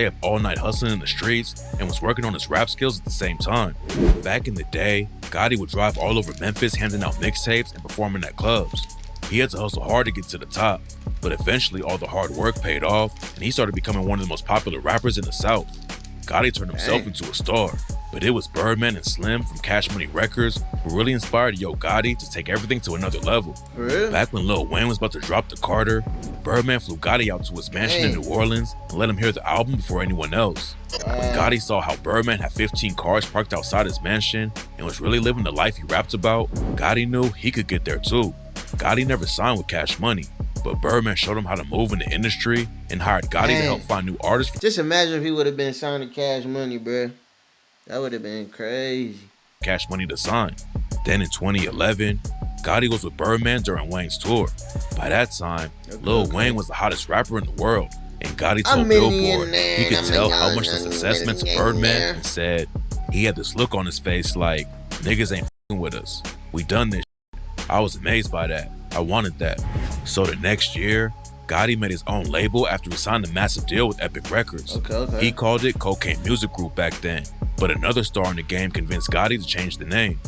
stay up all night hustling in the streets and was working on his rap skills at the same time. Back in the day, Gotti would drive all over Memphis handing out mixtapes and performing at clubs. He had to hustle hard to get to the top, but eventually all the hard work paid off and he started becoming one of the most popular rappers in the South. Gotti turned himself into a star, but it was Birdman and Slim from Cash Money Records who really inspired Yo Gotti to take everything to another level. Really? Back when Lil Wayne was about to drop the Carter, Birdman flew Gotti out to his mansion in New Orleans and let him hear the album before anyone else. When Gotti saw how Birdman had 15 cars parked outside his mansion and was really living the life he rapped about, Gotti knew he could get there too. Gotti never signed with Cash Money, but Birdman showed him how to move in the industry and hired Gotti to help find new artists. Just imagine if he would have been signed to Cash Money, bro. That would have been crazy. Cash Money to sign. Then in 2011, Gotti was with Birdman during Wayne's tour. By that time, Lil Wayne was the hottest rapper in the world, and Gotti told Billboard he could tell how much the success meant to Birdman and said he had this look on his face like, niggas ain't f***ing with us. We done this. I was amazed by that. I wanted that. So the next year, Gotti made his own label after he signed a massive deal with Epic Records. He called it Cocaine Music Group back then, but another star in the game convinced Gotti to change the name.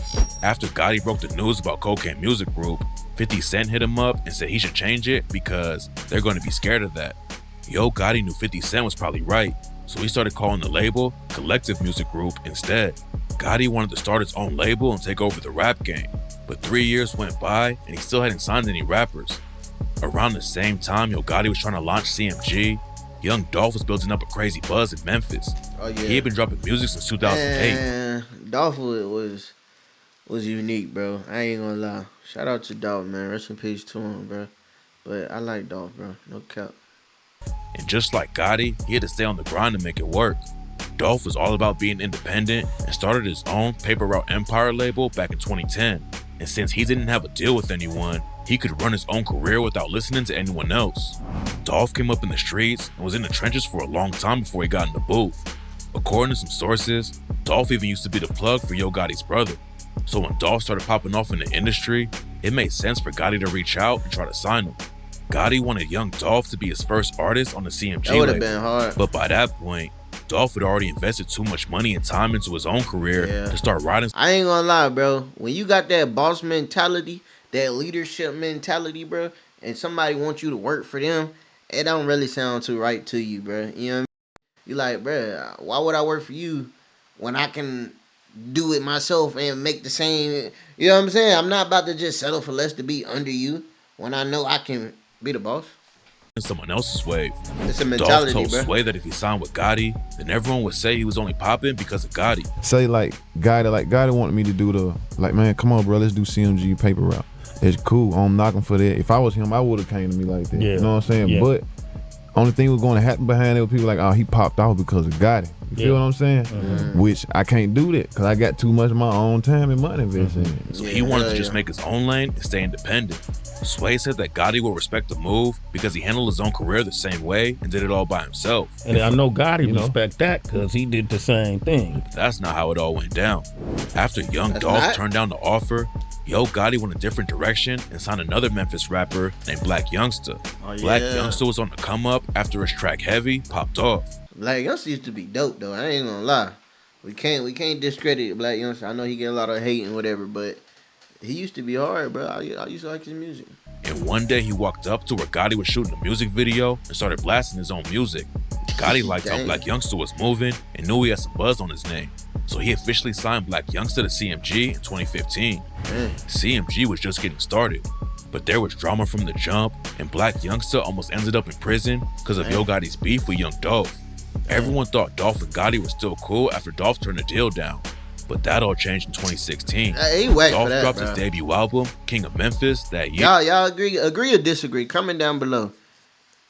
After Gotti broke the news about Cocaine Music Group, 50 Cent hit him up and said he should change it because they're going to be scared of that. Yo Gotti knew 50 Cent was probably right, so he started calling the label Collective Music Group instead. Gotti wanted to start his own label and take over the rap game, but 3 years went by and he still hadn't signed any rappers. Around the same time Yo Gotti was trying to launch CMG, Young Dolph was building up a crazy buzz in Memphis. He had been dropping music since 2008. Dolph was unique, bro. I ain't gonna lie. Shout out to Dolph, man. Rest in peace to him, bro. But I like Dolph, bro. No cap. And just like Gotti, he had to stay on the grind to make it work. Dolph was all about being independent and started his own Paper Route Empire label back in 2010. And since he didn't have a deal with anyone, he could run his own career without listening to anyone else. Dolph came up in the streets and was in the trenches for a long time before he got in the booth. According to some sources, Dolph even used to be the plug for Yo Gotti's brother. So when Dolph started popping off in the industry, it made sense for Gotti to reach out and try to sign him. Gotti wanted Young Dolph to be his first artist on the CMG That would have label, been hard. but by that point, Dolph had already invested too much money and time into his own career to start writing. I ain't gonna lie, bro. When you got that boss mentality, that leadership mentality, bro, and somebody wants you to work for them, it don't really sound too right to you, bro. You know what I mean? You like, bro, why would I work for you when I can do it myself and make the same? You know what I'm saying? I'm not about to just settle for less to be under you when I know I can be the boss. Someone else's wave. It's a mentality, Dolph told bro. Sway that if he signed with Gotti, then everyone would say he was only popping because of Gotti. Say like Gotti wanted me to do the, like, man, come on, bro, let's do CMG Paper Route. It's cool. I'm knocking for that. If I was him, I would have came to me like that. You know what I'm saying? Yeah. But only thing was going to happen behind it was people like, oh, he popped off because of Gotti. You feel what I'm saying? Which I can't do that because I got too much of my own time and money invested in it. So he wanted to just make his own lane and stay independent. Sway said that Gotti will respect the move because he handled his own career the same way and did it all by himself. And I know Gotti respect that because he did the same thing. That's not how it all went down. After Young Dolph turned down the offer, Yo Gotti went a different direction and signed another Memphis rapper named Black Youngsta. Black Youngsta was on the come up after his track Heavy popped off. Black Youngsta used to be dope though. I ain't gonna lie. We can't discredit Black Youngsta. I know he get a lot of hate and whatever, but he used to be hard, bro. I used to like his music. And one day he walked up to where Gotti was shooting a music video and started blasting his own music. Gotti liked how Black Youngsta was moving and knew he had some buzz on his name. So he officially signed Black Youngsta to CMG in 2015. CMG was just getting started, but there was drama from the jump, and Black Youngsta almost ended up in prison because of Yo Gotti's beef with Young Dolph. Everyone thought Dolph and Gotti were still cool after Dolph turned the deal down, but that all changed in 2016. Dolph dropped his debut album, King of Memphis, that year. Y'all agree or disagree? Comment down below.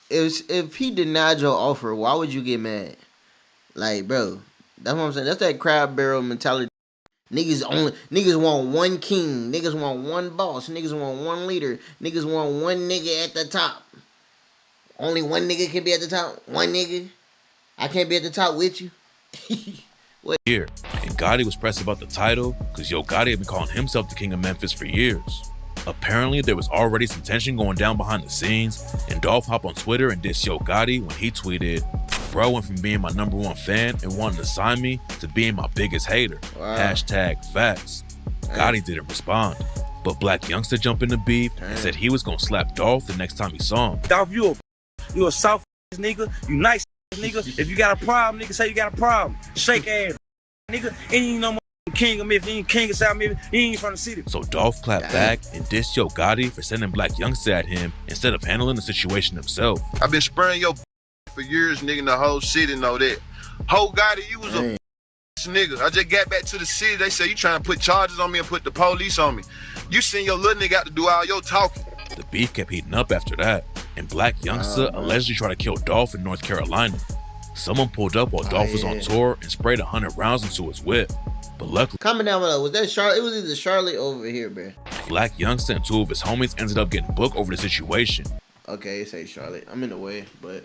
If he denied your offer, why would you get mad? Like, bro, that's what I'm saying. That's that crab barrel mentality. Niggas want one king. Niggas want one boss. Niggas want one leader. Niggas want one nigga at the top. Only one nigga can be at the top. One nigga. I can't be at the top with you. What? Here, and Gotti was pressed about the title because Yo Gotti had been calling himself the King of Memphis for years. Apparently, there was already some tension going down behind the scenes, and Dolph hopped on Twitter and dissed Yo Gotti when he tweeted, bro went from being my #1 fan and wanting to sign me to being my biggest hater. Wow. #facts. Gotti didn't respond, but Black Youngsta jumped in the beef and said he was gonna slap Dolph the next time he saw him. Dolph, you a soft nigga, you nice nigga. If you got a problem, nigga, say you got a problem. Shake ass, nigga. Ain't even no king of Memphis, ain't king of South Memphis, he ain't from the city. So Dolph clapped back and dissed Yo Gotti for sending Black Youngsta at him instead of handling the situation himself. I've been spraying your for years, nigga, the whole city know that. Whole Gotti, you was a nigga. I just got back to the city, they say you trying to put charges on me and put the police on me. You send your little nigga out to do all your talking. The beef kept heating up after that, and Black Youngsta allegedly tried to kill Dolph in North Carolina. Someone pulled up while Dolph was on tour and sprayed 100 rounds into his whip. But luckily, comment down below, was that Charlotte? It was either Charlotte over here, bro. Black Youngsta and 2 of his homies ended up getting booked over the situation. Okay, it say Charlotte. I'm in the way, but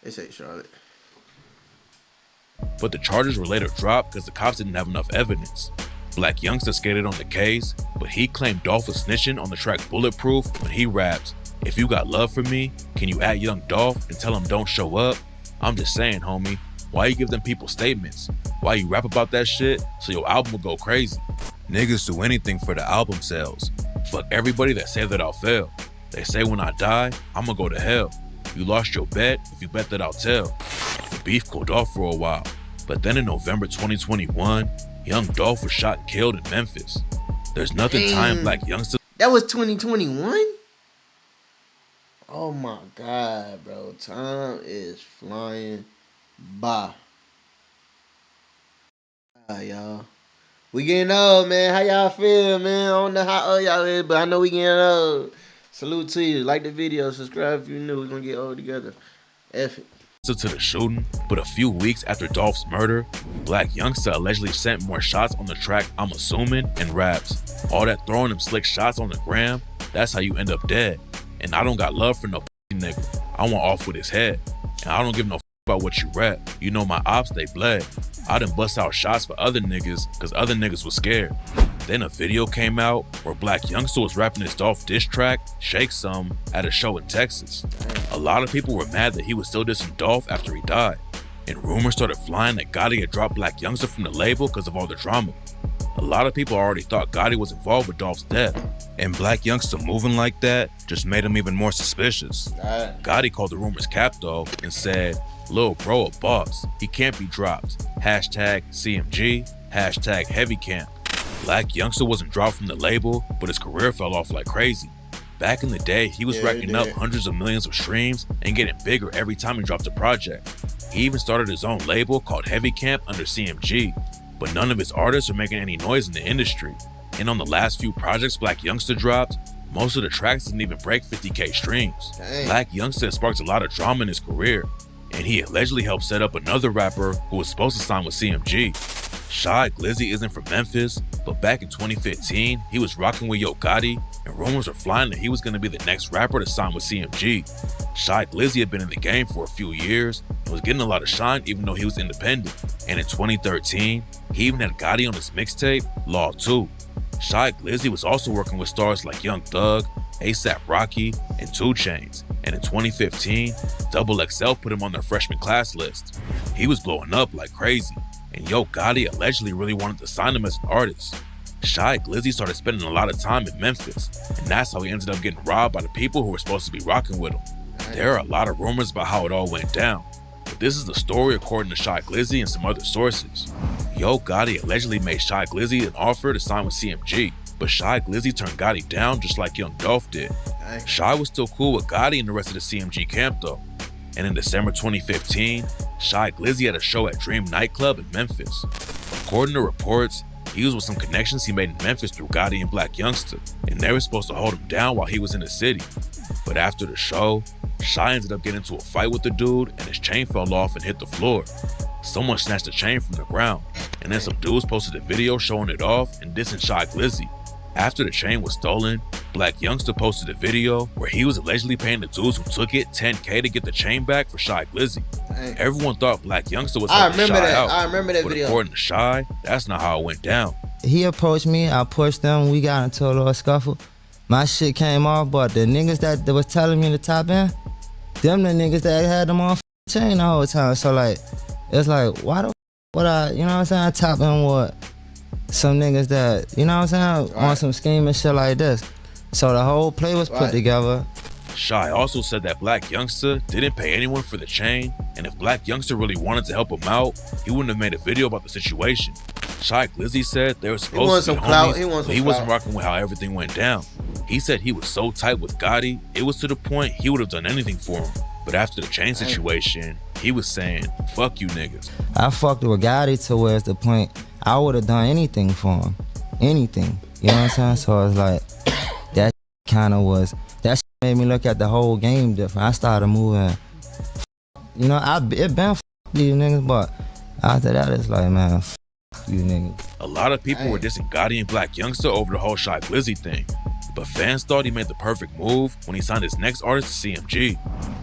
it say Charlotte. But the charges were later dropped because the cops didn't have enough evidence. Black Youngsta skated on the case, but he claimed Dolph was snitching on the track Bulletproof when he raps, "If you got love for me, can you at Young Dolph and tell him don't show up?" I'm just saying, homie, why you give them people statements? Why you rap about that shit so your album will go crazy? Niggas do anything for the album sales. Fuck everybody that say that I'll fail. They say when I die, I'ma go to hell. You lost your bet if you bet that I'll tell. The beef cooled off for a while, but then in November 2021, Young Dolph was shot and killed in Memphis. There's nothing tying Black Youngsta. That was 2021? Oh my God, bro. Time is flying by. Y'all. We getting old, man. How y'all feel, man? I don't know how old y'all is, but I know we getting old. Salute to you. Like the video. Subscribe if you're new. We're going to get old together. F it. To the shooting, but a few weeks after Dolph's murder, Black Youngsta allegedly sent more shots on the track I'm Assuming and raps. All that throwing them slick shots on the gram, that's how you end up dead. And I don't got love for no nigga. I want off with his head. And I don't give no about what you rap. You know my ops, they bled. I done bust out shots for other niggas cause other niggas was scared. Then a video came out where Black Youngsta was rapping his Dolph diss track, Shake Some, at a show in Texas. A lot of people were mad that he was still dissing Dolph after he died. And rumors started flying that Gotti had dropped Black Youngsta from the label because of all the drama. A lot of people already thought Gotti was involved with Dolph's death. And Black Youngsta moving like that just made him even more suspicious. Gotti called the rumors cap though and said, "Lil bro a boss, he can't be dropped. #CMG, #heavy camp." Black Youngsta wasn't dropped from the label, but his career fell off like crazy. Back in the day, he was racking up hundreds of millions of streams and getting bigger every time he dropped a project. He even started his own label called Heavy Camp under CMG, but none of his artists are making any noise in the industry. And on the last few projects Black Youngsta dropped, most of the tracks didn't even break 50K streams. Black Youngsta sparked a lot of drama in his career, and he allegedly helped set up another rapper who was supposed to sign with CMG. Glizzy isn't from Memphis, but back in 2015, he was rocking with Yo Gotti, and rumors are flying that he was going to be the next rapper to sign with CMG. Glizzy had been in the game for a few years and was getting a lot of shine even though he was independent. And in 2013, he even had Gotti on his mixtape, Law 2. Glizzy was also working with stars like Young Dugg, ASAP Rocky, and 2 Chainz. And in 2015, XXL put him on their freshman class list. He was blowing up like crazy, and Yo Gotti allegedly really wanted to sign him as an artist. Glizzy started spending a lot of time in Memphis, and that's how he ended up getting robbed by the people who were supposed to be rocking with him. There are a lot of rumors about how it all went down, but this is the story according to Glizzy and some other sources. Yo Gotti allegedly made Glizzy an offer to sign with CMG, but Glizzy turned Gotti down just like Young Dolph did. Was still cool with Gotti and the rest of the CMG camp though. And in December 2015, Glizzy had a show at Dream nightclub in Memphis. According to reports, he was with some connections he made in Memphis through Gotti and Black Youngsta, and they were supposed to hold him down while he was in the city. But after the show, ended up getting into a fight with the dude and his chain fell off and hit the floor. Someone snatched the chain from the ground, and then some dudes posted a video showing it off and dissing Glizzy. After the chain was stolen, Black Youngsta posted a video where he was allegedly paying the dudes who took it $10K to get the chain back for Glizzy. Everyone thought Black Youngsta was helping Shy out. I remember that video. But according to Shy, that's not how it went down. He approached me, I pushed him, we got into a little scuffle. My shit came off, but the niggas that was telling me to top in, them the niggas that had them on chain the whole time. So like, it's like, why the would I, you know what I'm saying, top in with some niggas that, you know what I'm saying, on some scheme and shit like this. So the whole play was put together. Shy also said that Black Youngsta didn't pay anyone for the chain, and if Black Youngsta really wanted to help him out, he wouldn't have made a video about the situation. Shy Glizzy said they were supposed to be homies, but he wasn't rocking with how everything went down. He said he was so tight with Gotti, it was to the point he would have done anything for him. But after the chain situation, he was saying, fuck you niggas. I fucked with Gotti to where it's the point I would have done anything for him. Anything. You know what I'm saying? So it's like, that kind of was, that made me look at the whole game different. I started moving. You know, it been these niggas, but after that, it's like, man, you niggas. A lot of people were dissing Gotti and Black Youngsta over the whole Shy Glizzy thing, but fans thought he made the perfect move when he signed his next artist to CMG.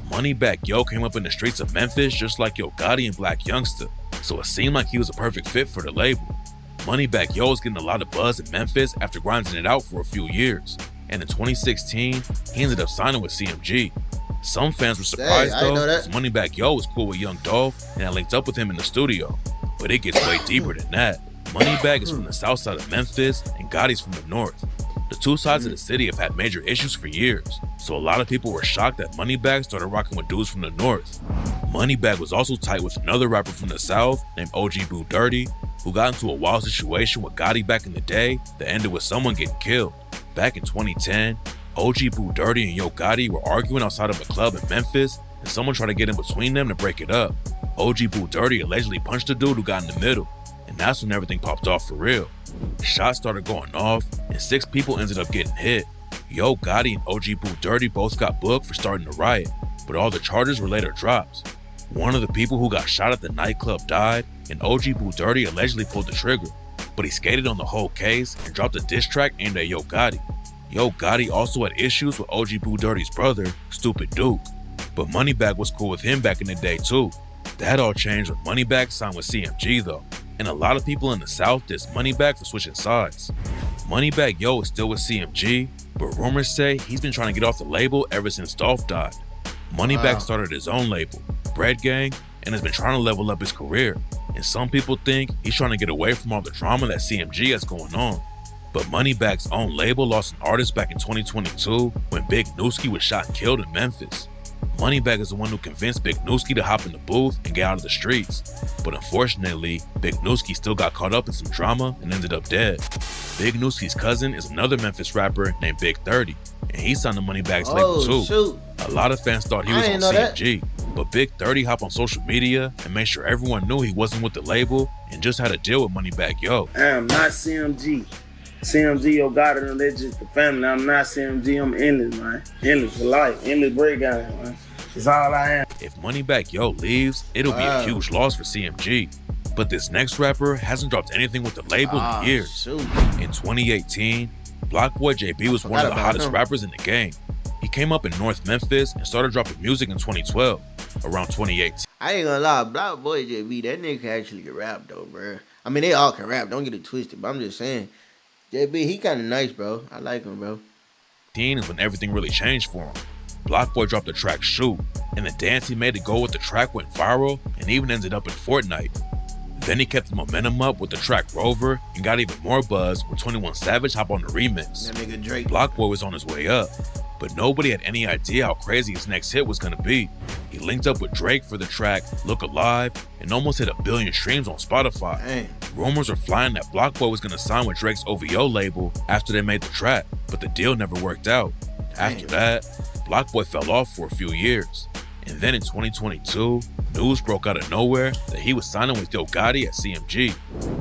Moneybagg Yo came up in the streets of Memphis just like Yo Gotti and Black Youngsta, so it seemed like he was a perfect fit for the label. Moneybagg Yo was getting a lot of buzz in Memphis after grinding it out for a few years, and in 2016, he ended up signing with CMG. Some fans were surprised though, because Moneybagg Yo was cool with Young Dolph and had linked up with him in the studio. But it gets way deeper than that. Moneybagg is from the south side of Memphis and Gotti's from the north. The two sides of the city have had major issues for years, so a lot of people were shocked that Moneybagg started rocking with dudes from the north. Moneybagg was also tight with another rapper from the south named OG Boo Dirty, who got into a wild situation with Gotti back in the day that ended with someone getting killed. Back in 2010, OG Boo Dirty and Yo Gotti were arguing outside of a club in Memphis, and someone tried to get in between them to break it up. OG Boo Dirty allegedly punched the dude who got in the middle, and that's when everything popped off for real. Shots started going off, and 6 people ended up getting hit. Yo Gotti and OG Boo Dirty both got booked for starting the riot, but all the charges were later dropped. One of the people who got shot at the nightclub died, and OG Boo Dirty allegedly pulled the trigger, but he skated on the whole case and dropped a diss track aimed at Yo Gotti. Yo Gotti also had issues with OG Boo Dirty's brother, Stupid Dugg, but Moneybagg was cool with him back in the day too. That all changed when Moneybagg signed with CMG though, and a lot of people in the South dissed Moneybagg for switching sides. Moneybagg Yo is still with CMG, but rumors say he's been trying to get off the label ever since Dolph died. Moneybagg started his own label, Bread Gang, and has been trying to level up his career, and some people think he's trying to get away from all the drama that CMG has going on. But Moneybagg's own label lost an artist back in 2022 when Big Nooski was shot and killed in Memphis. Moneybagg is the one who convinced Big Nooski to hop in the booth and get out of the streets. But unfortunately, Big Nooski still got caught up in some drama and ended up dead. Big Nooski's cousin is another Memphis rapper named Big 30, and he signed to Moneybagg's label too. Shoot. A lot of fans thought he was on CMG, but Big 30 hopped on social media and made sure everyone knew he wasn't with the label and just had a deal with Moneybagg Yo. I am not CMG. CMG, Yo Gotti, them, they're just the family. I'm not CMG, I'm endless, man. Endless for life, endless breakdown, man. It's all I am. If Moneybagg Yo leaves, it'll be a huge loss for CMG. But this next rapper hasn't dropped anything with the label in years. Shoot. In 2018, BlocBoy JB was one of the hottest rappers in the game. He came up in North Memphis and started dropping music in 2012, around 2018. I ain't gonna lie, BlocBoy JB, that nigga actually can rap though, bro. I mean, they all can rap, don't get it twisted, but I'm just saying, JB, he kind of nice, bro. I like him, bro. Is when everything really changed for him. BlocBoy dropped the track Shoot, and the dance he made to go with the track went viral and even ended up in Fortnite. Then he kept the momentum up with the track Rover and got even more buzz when 21 Savage hopped on the remix. That nigga Drake. BlocBoy was on his way up, but nobody had any idea how crazy his next hit was gonna be. He linked up with Drake for the track Look Alive and almost hit 1 billion streams on Spotify. Dang. Rumors were flying that BlocBoy was gonna sign with Drake's OVO label after they made the track, but the deal never worked out. After that, BlocBoy fell off for a few years. And then in 2022, news broke out of nowhere that he was signing with Yo Gotti at CMG.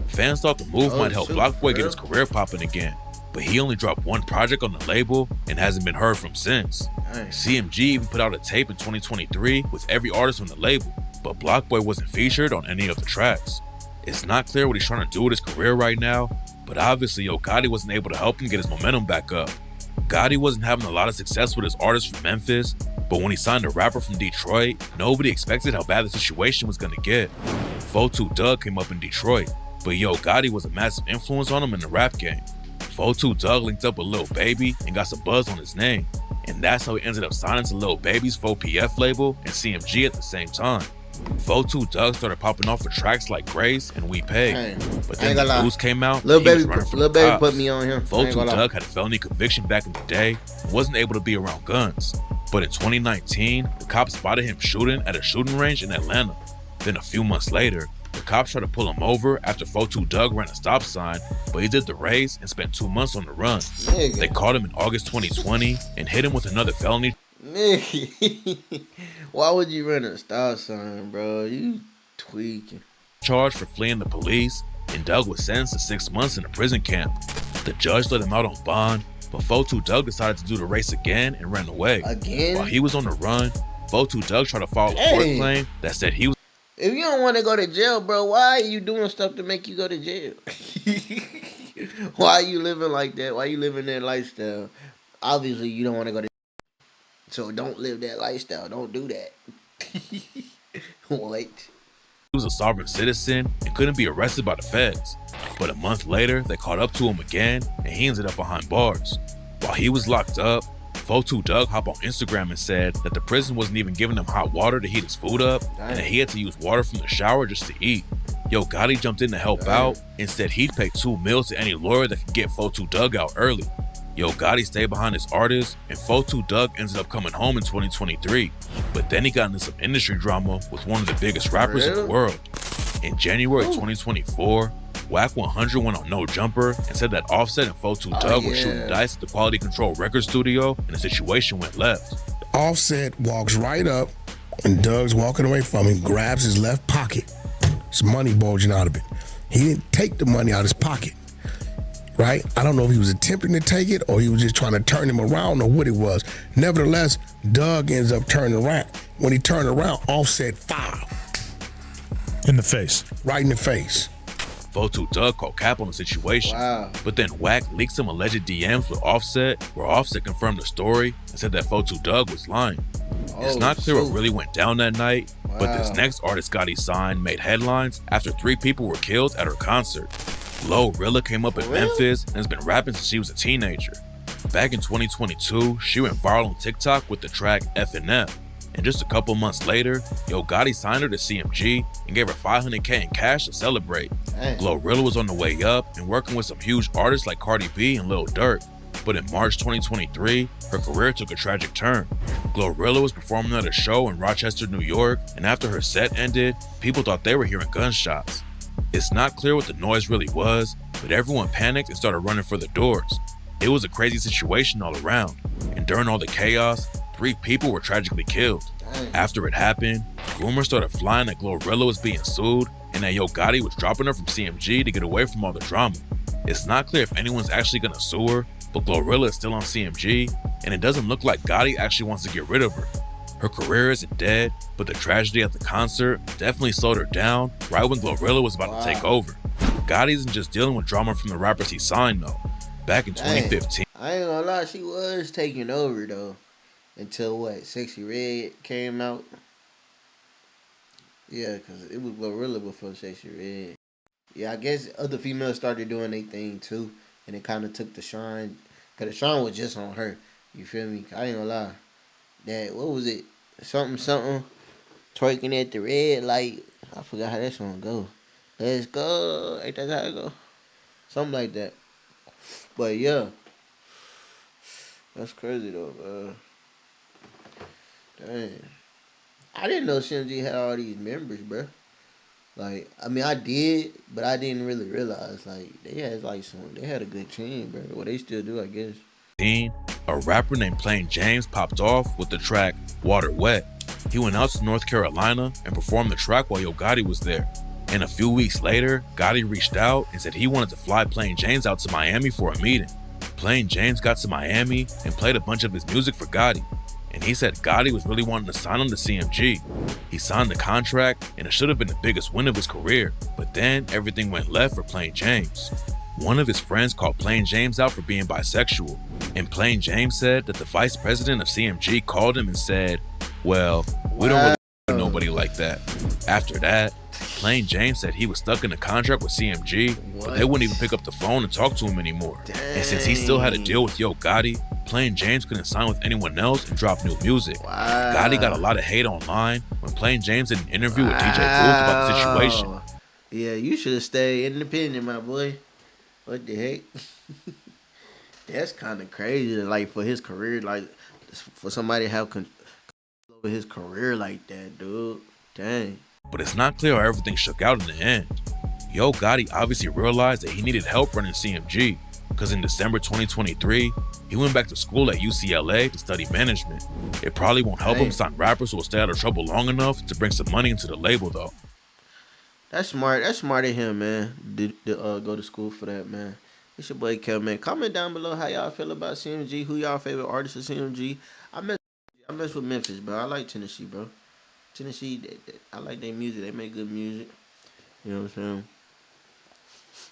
Fans thought the move might help BlocBoy get his career popping again, but he only dropped 1 project on the label and hasn't been heard from since. CMG even put out a tape in 2023 with every artist on the label, but BlocBoy wasn't featured on any of the tracks. It's not clear what he's trying to do with his career right now, but obviously Yo Gotti wasn't able to help him get his momentum back up. Gotti wasn't having a lot of success with his artists from Memphis, but when he signed a rapper from Detroit, nobody expected how bad the situation was gonna get. 42 Dugg came up in Detroit, but Yo Gotti was a massive influence on him in the rap game. 42 Dugg linked up with Lil Baby and got some buzz on his name, And that's how he ended up signing to Lil Baby's 4PF label and CMG at the same time. 4-2 Dugg started popping off for tracks like Grace and We Pay. But then the news came out, Lil Baby put me on him. 4-2 Dugg had a felony conviction back in the day and wasn't able to be around guns. But in 2019, the cops spotted him shooting at a shooting range in Atlanta. Then a few months later, the cops tried to pull him over after 4-2 Dugg ran a stop sign, but he did the race and spent 2 months on the run. They caught him in August 2020 and hit him with another felony. Why would you run a stop sign, bro? You tweaking. Charged for fleeing the police, and Dugg was sentenced to 6 months in a prison camp. The judge let him out on bond, but 4-2 Dugg decided to do the race again and ran away. Again? While he was on the run, 4-2 Dugg tried to file a court claim that said he was. If you don't want to go to jail, bro, why are you doing stuff to make you go to jail? Why are you living like that? Why are you living that lifestyle? Obviously, you don't want to go to jail. So don't live that lifestyle. Don't do that. What? He was a sovereign citizen and couldn't be arrested by the feds. But a month later, they caught up to him again, and he ended up behind bars. While he was locked up, 4-2 Dugg hopped on Instagram and said that the prison wasn't even giving him hot water to heat his food up, and that he had to use water from the shower just to eat. Yo Gotti jumped in to help out and said he'd pay $2 million to any lawyer that could get 4-2 Dugg out early. Yo Gotti stayed behind his artist, and 4-2 Dugg ended up coming home in 2023. But then he got into some industry drama with one of the biggest rappers in the world. In January 2024, Wack 100 went on No Jumper and said that Offset and 4-2 Dugg were shooting dice at the Quality Control record studio, and the situation went left. Offset walks right up, and Doug's walking away from him, grabs his left pocket. Some money bulging out of it. He didn't take the money out of his pocket, right? I don't know if he was attempting to take it or he was just trying to turn him around or what it was. Nevertheless, Dugg ends up turning around. When he turned around, Offset fired. In the face. Right in the face. 4-2 Dugg called cap on the situation, but then Wack leaked some alleged DMs with Offset, where Offset confirmed the story and said that 4-2 Dugg was lying. It's not clear what really went down that night, but this next artist Gotti signed made headlines after 3 people were killed at her concert. GloRilla came up in Memphis and has been rapping since she was a teenager. Back in 2022, she went viral on TikTok with the track F&F. And just a couple months later, Yo Gotti signed her to CMG and gave her $500K in cash to celebrate. GloRilla was on the way up and working with some huge artists like Cardi B and Lil Durk. But in March 2023, her career took a tragic turn. GloRilla was performing at a show in Rochester, New York, and after her set ended, people thought they were hearing gunshots. It's not clear what the noise really was, but everyone panicked and started running for the doors. It was a crazy situation all around, and during all the chaos, 3 people were tragically killed. After it happened, rumors started flying that GloRilla was being sued and that Yo Gotti was dropping her from CMG to get away from all the drama. It's not clear if anyone's actually gonna sue her, but GloRilla is still on CMG, and it doesn't look like Gotti actually wants to get rid of her. Her career isn't dead, but the tragedy at the concert definitely slowed her down right when GloRilla was about to take over. Gotti isn't just dealing with drama from the rappers he signed though. Back in 2015, I ain't gonna lie, she was taking over though. Until what, Sexy Red came out? Yeah, because it was GloRilla before Sexy Red. Yeah, I guess other females started doing their thing too, and it kind of took the shine, because the shine was just on her. You feel me? I ain't gonna lie. That, what was it? Something, twerking at the red light. I forgot how that song go. Let's go. Ain't that how it go? Something like that. But yeah. That's crazy though, Dang. I didn't know CMG had all these members, bro. Like, I mean, I did, but I didn't really realize, like, they had a good team, bro. Well, they still do, I guess. A rapper named Plain James popped off with the track Water Wet. He went out to North Carolina and performed the track while Yo Gotti was there. And a few weeks later, Gotti reached out and said he wanted to fly Plain James out to Miami for a meeting. Plain James got to Miami and played a bunch of his music for Gotti. And he said Gotti was really wanting to sign him to CMG. He signed the contract, and it should have been the biggest win of his career, but then everything went left for Plain James. One of his friends called Plain James out for being bisexual, and Plain James said that the vice president of CMG called him and said, well, we don't really nobody like that. After that, Plain Jane said he was stuck in a contract with CMG, but they wouldn't even pick up the phone and talk to him anymore. Dang. And since he still had a deal with Yo Gotti, Plain James couldn't sign with anyone else and drop new music. Wow. Gotti got a lot of hate online when Plain James did an interview with DJ Booth about the situation. Yeah, you should have stayed independent, my boy. What the heck? That's kind of crazy, like, for his career, like, for somebody to have control over his career like that, dude. Dang. But it's not clear how everything shook out in the end. Yo Gotti obviously realized that he needed help running CMG, because in December 2023, he went back to school at UCLA to study management. It probably won't help him sign rappers who will stay out of trouble long enough to bring some money into the label, though. That's smart. That's smart of him, man. Go to school for that, man. It's your boy Kel, man. Comment down below how y'all feel about CMG. Who y'all favorite artists of CMG? I mess with Memphis, bro. I like Tennessee, bro. Tennessee, I like their music. They make good music. You know what I'm saying?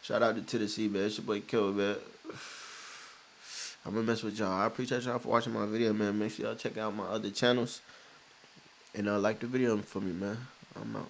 Shout out to Tennessee, man. It's your boy Kel, man. I'm gonna mess with y'all. I appreciate y'all for watching my video, man. Make sure y'all check out my other channels. And like the video for me, man. I'm out.